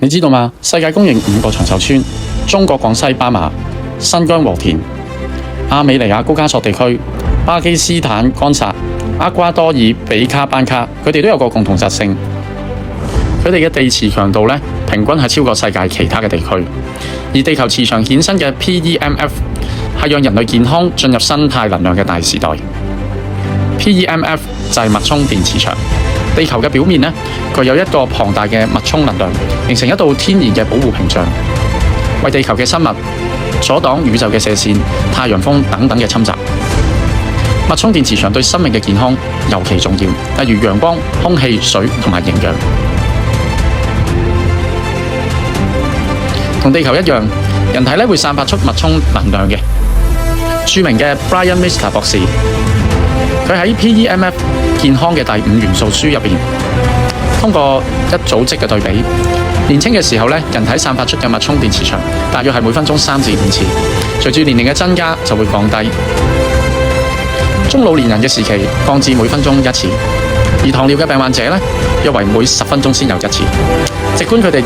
你知道嗎？世界公認5個長壽村：中國廣西巴馬、新疆和田、亞美尼亞高加索地區、巴基斯坦乾薩、厄瓜多爾比卡班卡，佢哋都有個共同特性，佢哋嘅地磁強度呢，平均係超過世界其他嘅地區。而地球磁場衍生嘅 PEMF 係讓人類健康進入生態能量嘅大時代。PEMF 就係脈衝電磁場。地球嘅表面呢，具有一個龐大嘅脈衝能量，形成一道天然嘅保護屏障，為地球嘅生物阻擋宇宙嘅射線、太陽風等等嘅侵襲。脈衝電磁場對生命嘅健康尤其重要，例如陽光、空氣、水同埋營養。同地球一樣，人體咧會散發出脈衝能量嘅。著名嘅 Brian Mister 博士，佢喺 PEMF 健康嘅第5元素書入邊，通過一組織嘅對比，年輕嘅時候咧，人體散發出嘅脈衝電磁場大約係每分鐘3至5次，隨住年齡嘅增加就會降低。中老年人嘅時期降至每分鐘1次，而糖尿嘅病患者咧，約為每10分鐘先有1次。儘管佢哋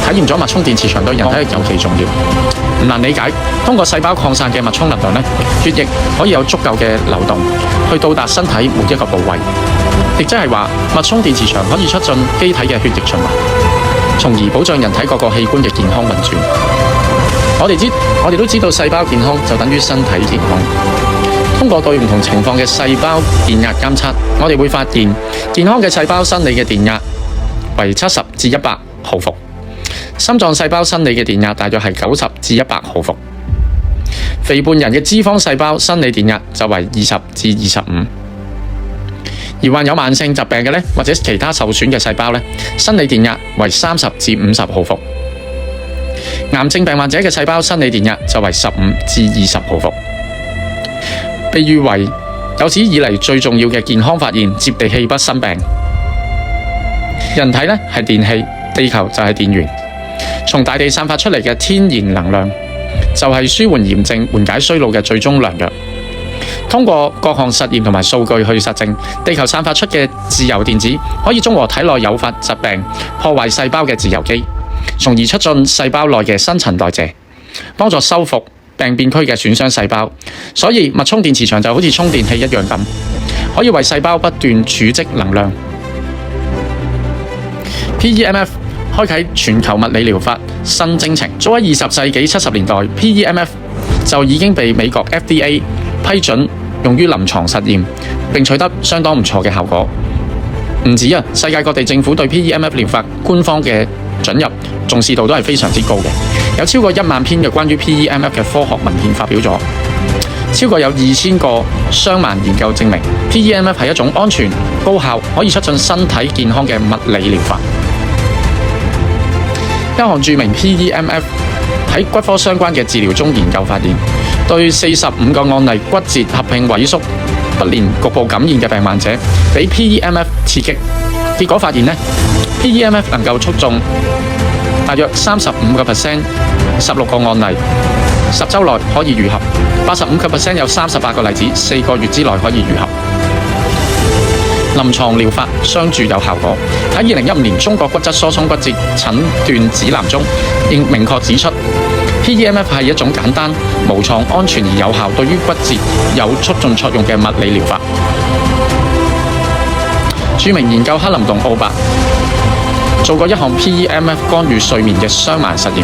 體驗咗脈衝電磁場對人體尤其重要，唔難理解。通過細胞擴散嘅脈衝能量咧，血液可以有足夠嘅流動，去到達身體每一個部位。亦即係話，脈衝電磁場可以促進機體嘅血液循環，從而保障人體各個器官嘅健康運轉。我哋都知道，細胞健康就等於身體健康。通過對唔同情況嘅細胞電壓監測，我哋會發現健康嘅細胞生理嘅電壓為70至100毫伏，心臟細胞生理嘅電壓大約係90至100毫伏，肥胖人嘅脂肪細胞生理電壓就為20至25，而患有慢性疾病嘅呢，或者其他受損嘅細胞呢，生理電壓為30至50毫伏，癌症病患者嘅細胞生理電壓就為15至20毫伏。被譽為有史以嚟最重要嘅健康發現，接地氣不生病。人體呢係電器，地球就係電源，從大地散發出嚟嘅天然能量就係舒緩炎症、緩解衰老嘅最終良藥。通過各項實驗同埋數據去實證，地球散發出嘅自由電子可以中和體內誘發疾病、破壞細胞嘅自由基，從而促進細胞內嘅新陳代謝，幫助修復病變區嘅損傷細胞。所以脈衝電磁場就好似充電器一樣咁，可以為細胞不斷儲積能量。PEMF 開啟全球物理療法新征程。早喺20世紀70年代 ，PEMF 就已經被美國 FDA 批准用於臨床實驗，並取得相當唔錯嘅效果。唔止啊，世界各地政府對 PEMF 療法官方嘅准入重視度都係非常之高嘅，有超過1萬篇嘅關於 PEMF 嘅科學文獻發表咗，超過有2000個雙盲研究證明 PEMF 係一種安全、高效、可以促進身體健康嘅物理療法。一項著名 PEMF 喺骨科相關嘅治療中研究發現，對45個案例骨折合併萎縮不連局部感染嘅病患者，俾 PEMF 刺激，結果發現呢 PEMF 能夠促進大約35% 16個案例10週內可以癒合，85% 有38個例子4個月之內可以癒合。臨床療法相助有效果。喺2015年中國骨質疏鬆骨折診斷指南中，應明確指出 PEMF 係一種簡單、無創、安全而有效，對於骨折有促進作用嘅物理療法。著名研究克林頓奧伯做過一項 PEMF 干預睡眠嘅雙盲實驗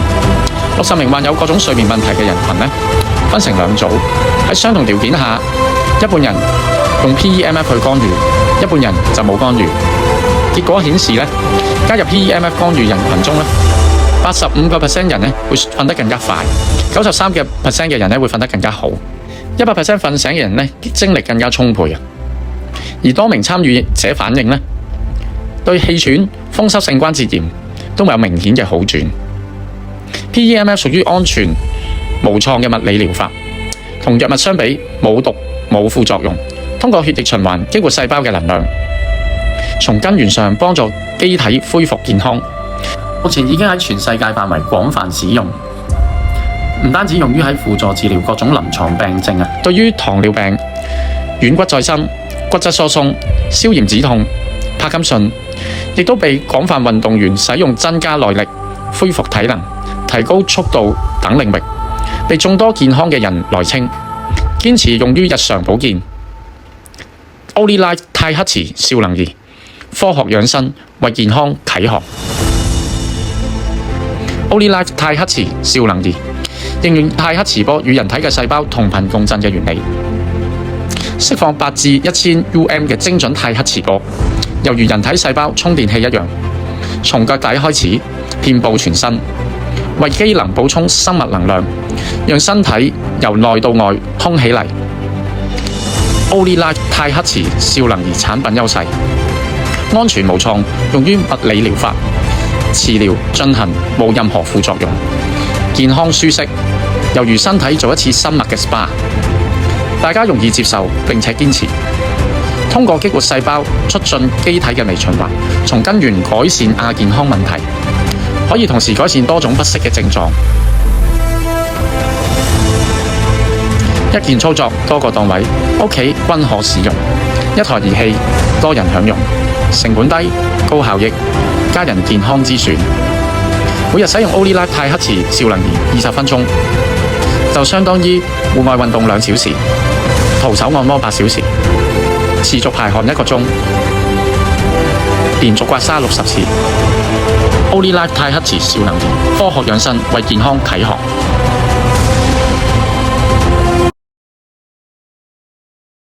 ，60名患有各種睡眠問題嘅人群呢，分成2組，喺相同條件下，一半人用 PEMF 去干預，一半人就冇干預。結果顯示呢，加入 PEMF 干預人群中呢，85% 人呢會瞓得更加快，93% 嘅人呢會瞓得更加好，100% 瞓醒嘅人呢精力更加充沛啊！而多名參與者反映呢，對氣喘、風濕性關節炎都有明顯嘅好轉。PEMF 屬於安全無創嘅物理療法，同藥物相比冇毒冇副作用，通過血液循環激活細胞嘅能量，從根源上幫助機體恢復健康。目前已經喺全世界範圍廣泛使用，唔單止用於喺輔助治療各種臨床病症啊，對於糖尿病、軟骨再生、骨質疏鬆、消炎止痛、帕金遜，亦都被廣泛運動員使用增加耐力、恢復體能、提高速度等領域，被眾多健康嘅人來稱，堅持用於日常保健。OliLife 太黑池少能儀，科學養生為健康啟航。OliLife 太黑池少能儀應用太黑磁波與人體嘅細胞同頻共振嘅原理，釋放8至1000 UM 嘅精準太黑磁波，猶如人體細胞充電器一樣，從腳底開始遍佈全身，為機能補充生物能量，讓身體由內到外通起嚟。OliLife 太黑池少能儀產品優勢：安全無創，用於物理療法、治療進行，冇任何副作用，健康舒適，猶如身體做一次生物嘅 SPA， 大家容易接受並且堅持。通過激活細胞，促進機體嘅微循環，從根源改善亞健康問題，可以同時改善多種不適嘅症狀。一件操作，多個檔位，屋企均可使用。一台儀器，多人享用，成本低，高效益，家人健康之選。每日使用 OliLife 太黑池少能儀20分鐘，就相當於戶外運動2小時，徒手按摩8小時，持續排汗1個鐘，連續刮痧60次。OliLife 太黑池少能儀，科學養生為健康啟航。